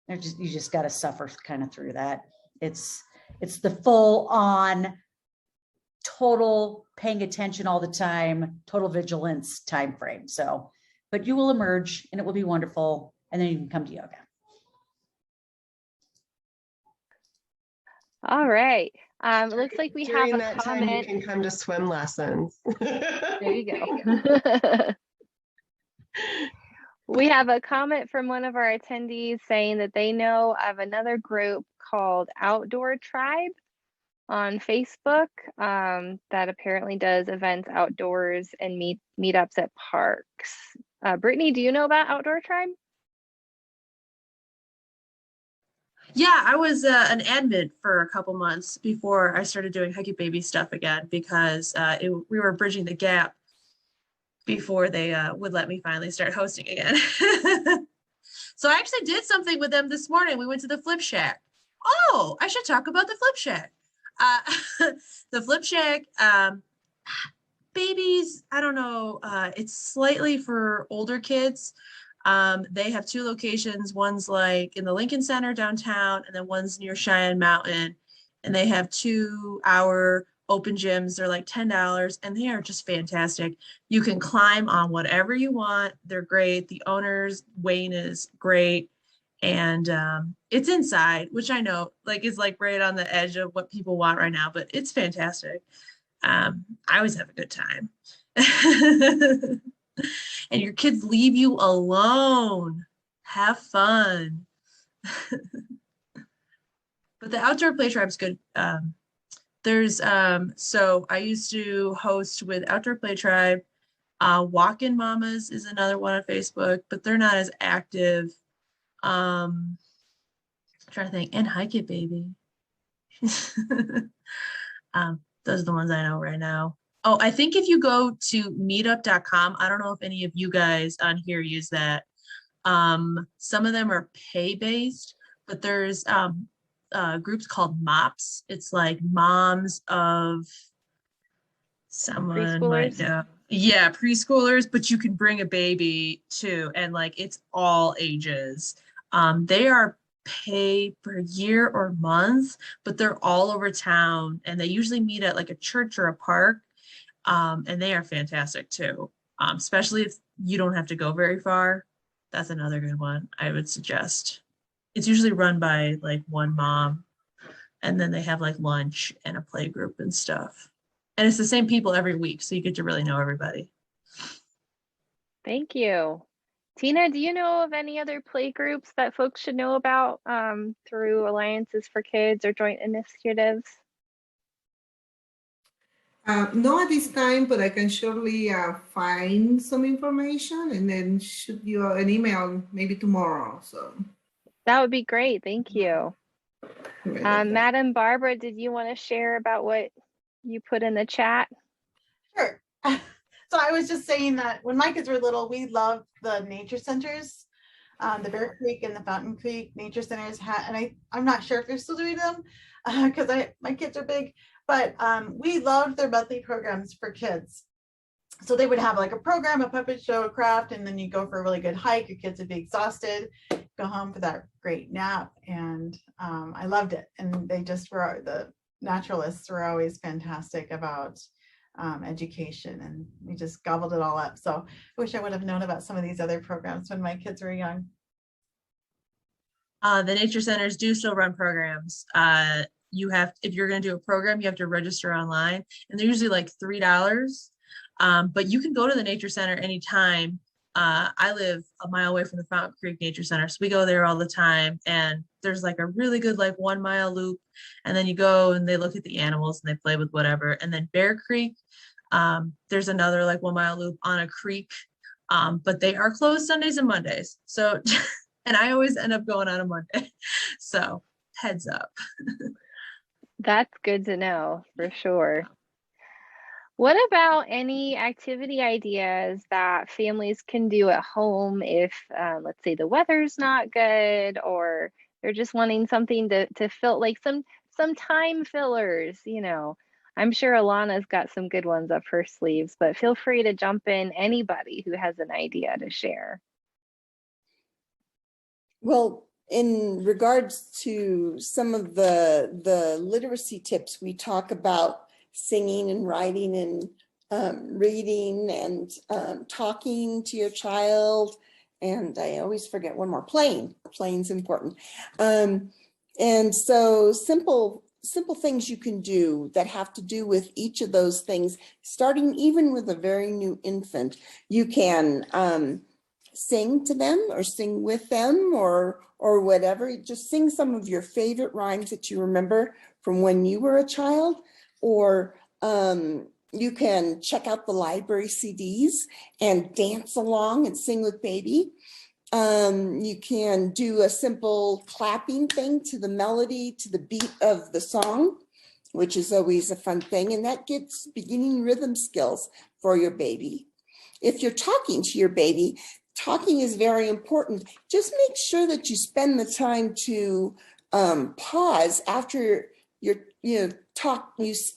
you just got to suffer kind of through that. It's the full on total paying attention all the time, total vigilance time frame. So, but you will emerge and it will be wonderful. And then you can come to yoga. All right. It looks like we During have a that comment. time, you can come to swim lessons. There you go. We have a comment from one of our attendees saying that they know of another group called Outdoor Tribe on Facebook that apparently does events outdoors and meetups at parks. Brittany, do you know about Outdoor Tribe? Yeah, I was an admin for a couple months before I started doing Huggy Baby stuff again, because we were bridging the gap before they would let me finally start hosting again. So I actually did something with them this morning. We went to the Flip Shack. Oh, I should talk about the Flip Shack. The Flip Shack, babies, I don't know, it's slightly for older kids. They have 2 locations. One's like in the Lincoln Center downtown, and then one's near Cheyenne Mountain. And they have 2-hour open gyms. They're like $10 and they are just fantastic. You can climb on whatever you want. They're great. The owner's Wayne is great. And it's inside, which I know like is like right on the edge of what people want right now, but it's fantastic. I always have a good time. And your kids leave you alone. Have fun. But the outdoor play tribe's good. There's so I used to host with Outdoor Play Tribe. Walk-in Mamas is another one on Facebook, but they're not as active. I'm trying to think, and Hike It Baby. Those are the ones I know right now. Oh, I think if you go to meetup.com, I don't know if any of you guys on here use that. Some of them are pay-based, but there's groups called MOPS. It's like moms of someone might know. Yeah, preschoolers, but you can bring a baby too, and like it's all ages. They are pay per year or month, but they're all over town, and they usually meet at like a church or a park. And they are fantastic too, especially if you don't have to go very far. That's another good one I would suggest. It's usually run by like one mom, and then they have like lunch and a play group and stuff. And it's the same people every week, so you get to really know everybody. Thank you. Tina, do you know of any other play groups that folks should know about through Alliances for Kids or joint initiatives? No at this time, but I can surely find some information and then shoot you an email maybe tomorrow. So that would be great. Thank you. Madam Barbara, did you want to share about what you put in the chat? Sure. So I was just saying that when my kids were little, we loved the nature centers, the Bear Creek and the Fountain Creek nature centers and I'm not sure if they're still doing them because my kids are big, but we loved their monthly programs for kids. So they would have like a program, a puppet show, a craft, and then you go for a really good hike. Your kids would be exhausted, go home for that great nap. And I loved it. And they just were, the naturalists were always fantastic about education, and we just gobbled it all up. So I wish I would have known about some of these other programs when my kids were young. The nature centers do still run programs. You have, if you're going to do a program, you have to register online, and they're usually like $3. But you can go to the nature center anytime. I live a mile away from the Fountain Creek Nature Center, so we go there all the time, and there's like a really good like 1 mile loop, and then you go and they look at the animals and they play with whatever. And then Bear Creek, there's another like 1 mile loop on a creek, but they are closed Sundays and Mondays. So, and I always end up going on a Monday. So heads up. That's good to know for sure. What about any activity ideas that families can do at home if, let's say, the weather's not good, or they're just wanting something to fill, like some time fillers, you know? I'm sure Alana's got some good ones up her sleeves, but feel free to jump in, anybody who has an idea to share. Well, in regards to some of the literacy tips, we talk about singing and writing and reading and talking to your child. And I always forget one more, playing. Playing's important. And so simple things you can do that have to do with each of those things, starting even with a very new infant. You can sing to them or sing with them or whatever. Just sing some of your favorite rhymes that you remember from when you were a child. Or you can check out the library CDs and dance along and sing with baby. You can do a simple clapping thing to the melody, to the beat of the song, which is always a fun thing. And that gets beginning rhythm skills for your baby. If you're talking to your baby, talking is very important. Just make sure that you spend the time to pause after you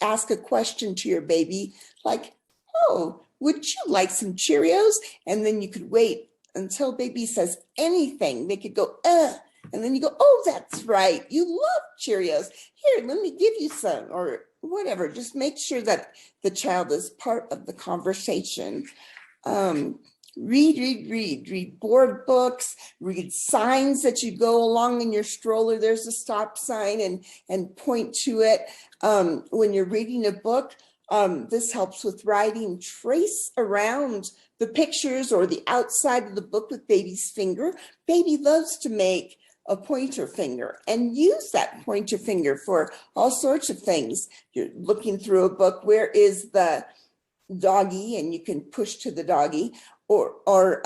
ask a question to your baby, like, oh, would you like some Cheerios? And then you could wait until baby says anything. They could go, and then you go, oh, that's right, you love Cheerios. Here, let me give you some. Or whatever, just make sure that the child is part of the conversation. Read board books, read signs that you go along in your stroller. There's a stop sign and point to it. When you're reading a book, this helps with writing. Trace around the pictures or the outside of the book with baby's finger. Baby loves to make a pointer finger and use that pointer finger for all sorts of things. You're looking through a book, where is the doggy, and you can push to the doggy, or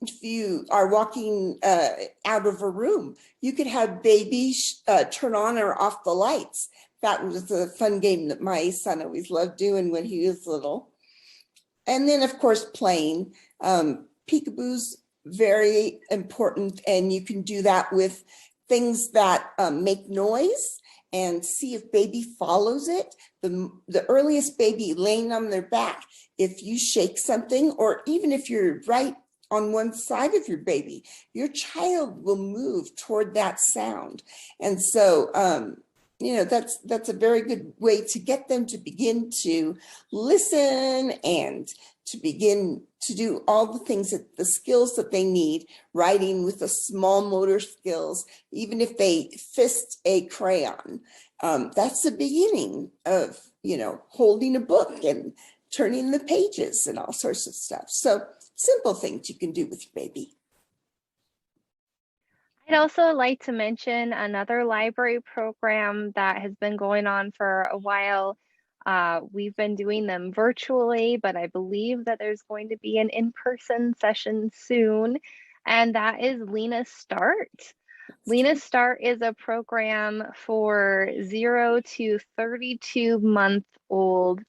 if you are walking out of a room, you could have baby turn on or off the lights. That was a fun game that my son always loved doing when he was little. And then of course playing. Peekaboo's very important, and you can do that with things that make noise and see if baby follows it. The earliest baby laying on their back, if you shake something, or even if you're right on one side of your baby, your child will move toward that sound. And so, you know, that's a very good way to get them to begin to listen and to begin to do all the things, that the skills that they need, writing with the small motor skills, even if they fist a crayon. That's the beginning of, you know, holding a book and turning the pages and all sorts of stuff. So simple things you can do with your baby. I'd also like to mention another library program that has been going on for a while. We've been doing them virtually, but I believe that there's going to be an in-person session soon, and that is Lena Start. Lena Start is a program for 0 to 32-month-old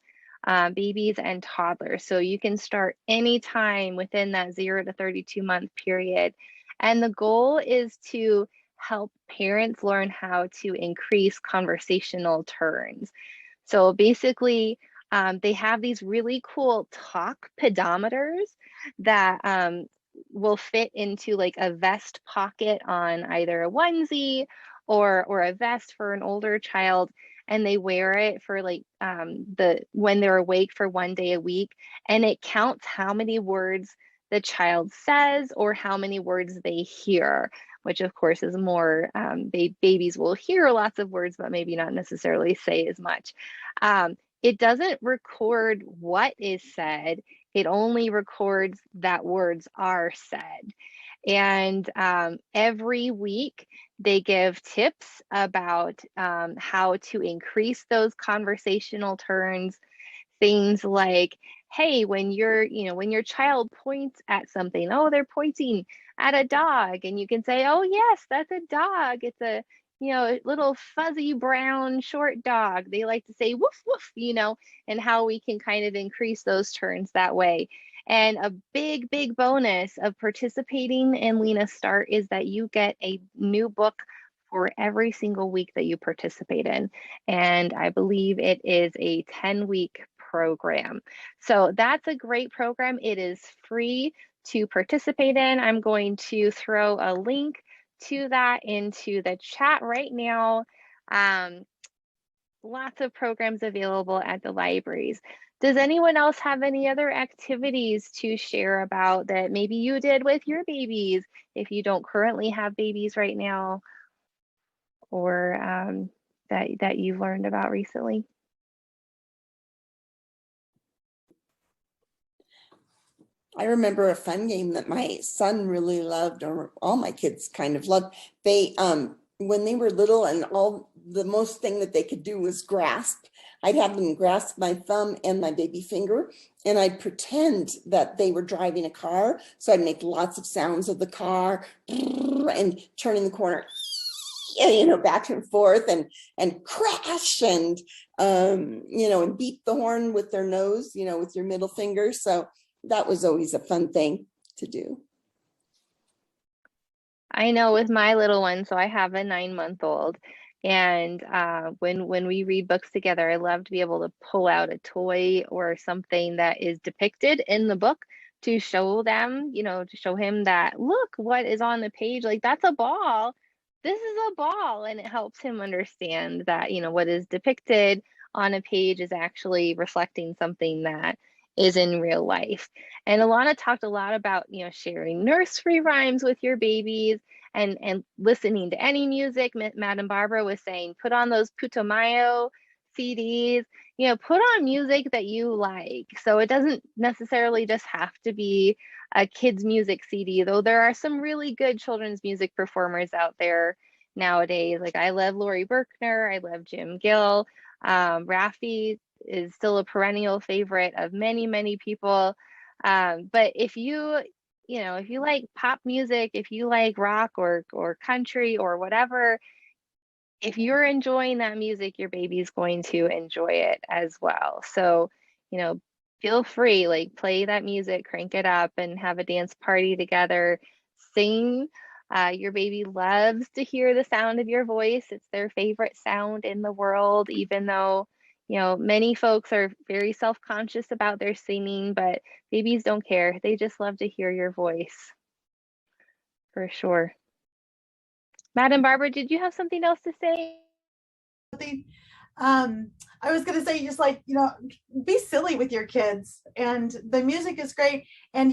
babies and toddlers. So you can start anytime within that 0 to 32-month period. And the goal is to help parents learn how to increase conversational turns. So basically, they have these really cool talk pedometers that will fit into like a vest pocket on either a onesie or a vest for an older child. And they wear it for like when they're awake for 1 day a week. And it counts how many words the child says or how many words they hear, which of course is more, babies will hear lots of words, but maybe not necessarily say as much. It doesn't record what is said. It only records that words are said. And every week they give tips about how to increase those conversational turns. Things like, hey, when your child points at something, oh, they're pointing at a dog, and you can say, oh yes, that's a dog. It's a little fuzzy brown short dog. They like to say woof woof, and how we can kind of increase those turns that way. And a big bonus of participating in Lena Start is that you get a new book for every single week that you participate in. And I believe it is a 10-week program. So that's a great program. It is free to participate in. I'm going to throw a link to that into the chat right now. Lots of programs available at the libraries. Does anyone else have any other activities to share about that maybe you did with your babies if you don't currently have babies right now, or that you've learned about recently? I remember a fun game that my son really loved, or all my kids kind of loved. They, when they were little, and the most thing that they could do was grasp. I'd have them grasp my thumb and my baby finger, and I'd pretend that they were driving a car. So I'd make lots of sounds of the car and turning the corner, back and forth, and crash, and and beat the horn with their nose, with your middle finger. So that was always a fun thing to do. I know with my little one, so I have a 9-month-old, and when we read books together, I love to be able to pull out a toy or something that is depicted in the book to show them, to show him that, look what is on the page, like that's a ball. This is a ball, and it helps him understand that, what is depicted on a page is actually reflecting something that is in real life. And Alana talked a lot about, sharing nursery rhymes with your babies and listening to any music. Madam Barbara was saying, put on those Putumayo CDs, put on music that you like. So it doesn't necessarily just have to be a kids music CD, though there are some really good children's music performers out there nowadays. Like I love Lori Berkner, I love Jim Gill. Raffi is still a perennial favorite of many, many people. But if you like pop music, if you like rock or country or whatever, if you're enjoying that music, your baby's going to enjoy it as well. So, feel free, like play that music, crank it up and have a dance party together, sing. Your baby loves to hear the sound of your voice. It's their favorite sound in the world, even though, many folks are very self-conscious about their singing, but babies don't care. They just love to hear your voice, for sure. Madam Barbara, did you have something else to say? I was going to say, just like, be silly with your kids, and the music is great. And,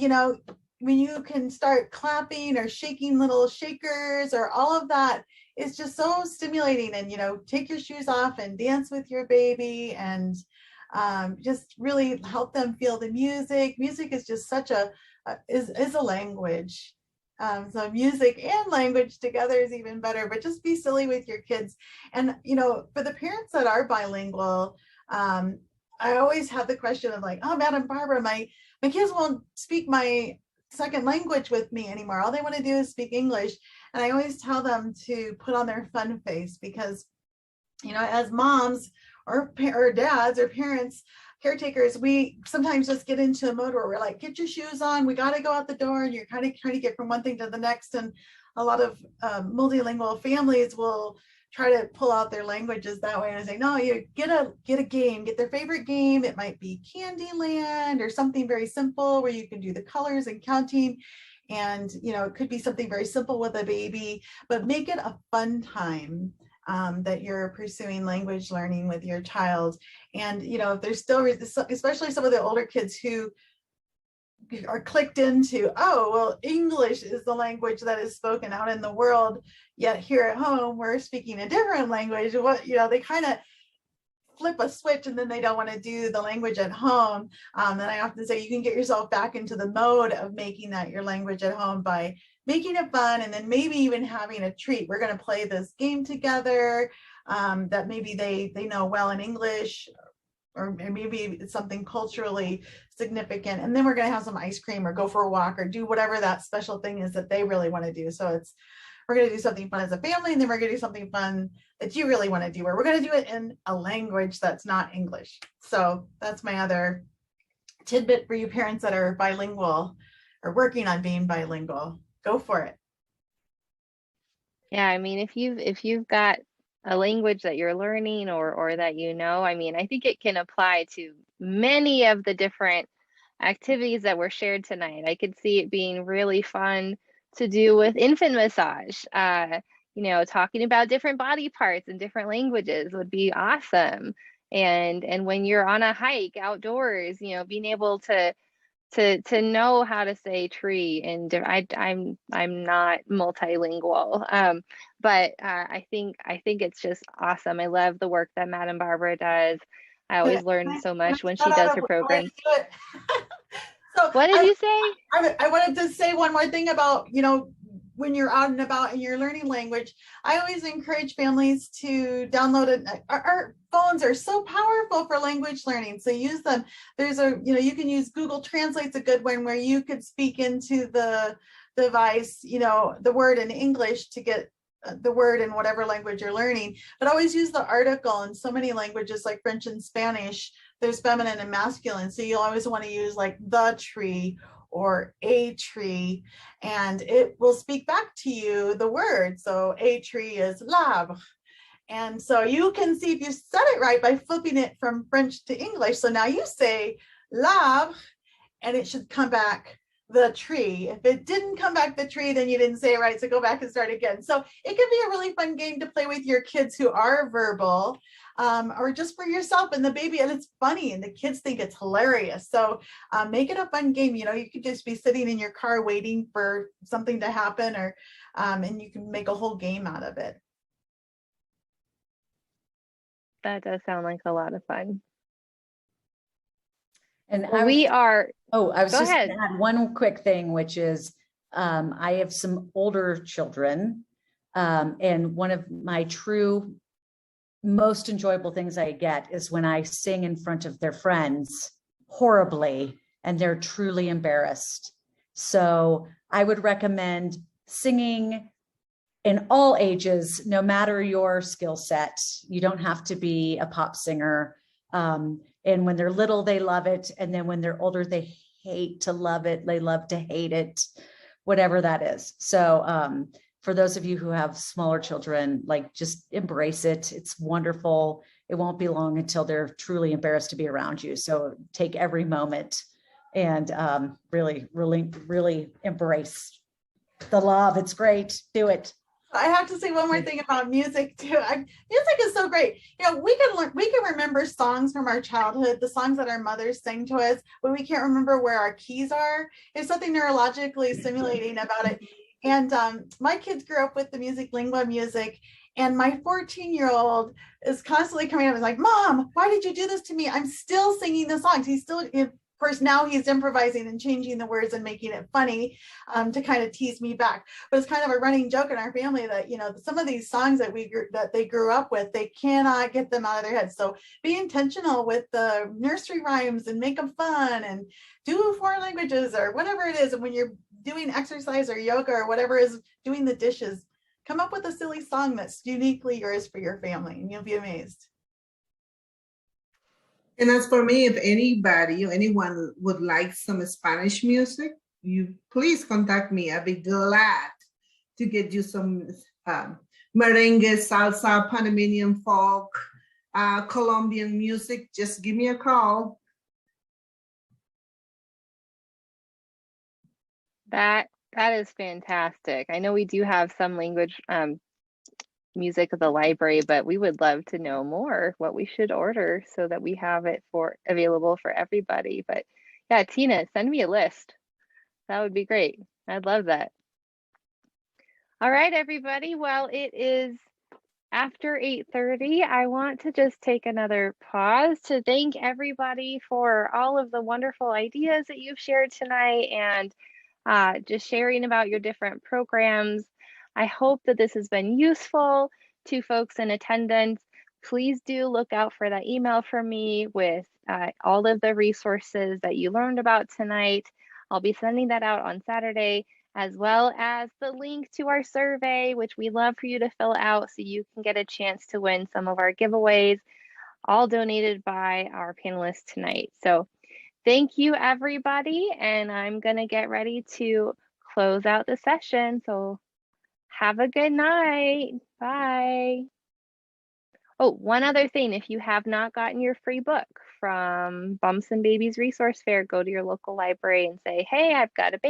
when you can start clapping or shaking little shakers or all of that, it's just so stimulating. And, take your shoes off and dance with your baby and just really help them feel the music. Music is just such is a language. So music and language together is even better, but just be silly with your kids. And, for the parents that are bilingual, I always have the question of like, oh, Madam Barbara, my kids won't speak my second language with me anymore. All they want to do is speak English. And I always tell them to put on their fun face because, as moms or dads or parents, caretakers, we sometimes just get into a mode where we're like, get your shoes on, we got to go out the door, and you're kind of trying to get from one thing to the next. And a lot of multilingual families will try to pull out their languages that way and say, no, you get a game, get their favorite game. It might be Candyland or something very simple where you can do the colors and counting. And, it could be something very simple with a baby, but make it a fun time. That you're pursuing language learning with your child. And, if there's still, especially some of the older kids who are clicked into, oh, well, English is the language that is spoken out in the world, yet here at home, we're speaking a different language. They kind of flip a switch and then they don't want to do the language at home. And I often say you can get yourself back into the mode of making that your language at home by making it fun, and then maybe even having a treat. We're going to play this game together that maybe they know well in English, or maybe it's something culturally significant. And then we're going to have some ice cream or go for a walk or do whatever that special thing is that they really want to do. So we're going to do something fun as a family, and then we're going to do something fun that you really want to do, where we're going to do it in a language that's not English. So that's my other tidbit for you parents that are bilingual or working on being bilingual. Go for it. Yeah, I mean, if you've got a language that you're learning or that I think it can apply to many of the different activities that were shared tonight. I could see it being really fun to do with infant massage. Talking about different body parts and different languages would be awesome. And when you're on a hike outdoors, being able to know how to say tree, and I'm not multilingual, but I think it's just awesome. I love the work that Madam Barbara does. I always learn so much when she does her programs. So what did you say? I wanted to say one more thing about, when you're out and about and you're learning language, I always encourage families to download it. Our phones are so powerful for language learning, so use them. There's you can use Google Translate's a good one, where you could speak into the device, the word in English to get the word in whatever language you're learning. But always use the article. In so many languages like French and Spanish, there's feminine and masculine, so you'll always want to use like the tree or a tree, and it will speak back to you the word. So a tree is l'arbre, and so you can see if you said it right by flipping it from French to English. So now you say l'arbre, and it should come back the tree. If it didn't come back the tree, then you didn't say it right, so go back and start again. So it can be a really fun game to play with your kids who are verbal. or just for yourself and the baby. And it's funny and the kids think it's hilarious. So make it a fun game. You know, you could just be sitting in your car waiting for something to happen, or and you can make a whole game out of it. That does sound like a lot of fun. And Well, we are. Oh, I was Go just ahead. gonna add one quick thing, which is I have some older children, and one of my true most enjoyable things I get is when I sing in front of their friends horribly and they're truly embarrassed. So I would recommend singing in all ages, no matter your skill set. You don't have to be a pop singer. And when they're little, they love it. And then when they're older, they hate to love it. They love to hate it, whatever that is. So for those of you who have smaller children, like just embrace it. It's wonderful. It won't be long until they're truly embarrassed to be around you. So take every moment and really, really, really embrace the love. It's great. Do it. I have to say one more thing about music too. Music is so great. You know, we can remember songs from our childhood, the songs that our mothers sang to us, but we can't remember where our keys are. There's something neurologically stimulating about it. And my kids grew up with the music, Lingua music. And my 14-year-old is constantly coming up and like, Mom, why did you do this to me? I'm still singing the songs. He's still, of course, now he's improvising and changing the words and making it funny to kind of tease me back. But it's kind of a running joke in our family that, you know, some of these songs that they grew up with, they cannot get them out of their heads. So be intentional with the nursery rhymes and make them fun and do foreign languages or whatever it is. And when you're doing exercise or yoga or whatever is doing the dishes, come up with a silly song that's uniquely yours for your family and you'll be amazed. And as for me, if anybody or anyone would like some Spanish music, you please contact me. I'd be glad to get you some merengue, salsa, Panamanian folk, Colombian music. Just give me a call. That is fantastic. I know we do have some language music at the library, but we would love to know more what we should order so that we have it available for everybody. But yeah, Tina, send me a list. That would be great. I'd love that. All right, everybody. Well, it is after 8:30. I want to just take another pause to thank everybody for all of the wonderful ideas that you've shared tonight and just sharing about your different programs. I hope that this has been useful to folks in attendance. Please do look out for that email from me with all of the resources that you learned about tonight. I'll be sending that out on Saturday, as well as the link to our survey, which we love for you to fill out so you can get a chance to win some of our giveaways, all donated by our panelists tonight. So thank you, everybody, and I'm going to get ready to close out the session. So have a good night. Bye. Oh, one other thing. If you have not gotten your free book from Bumps and Babies Resource Fair, go to your local library and say, hey, I've got a baby.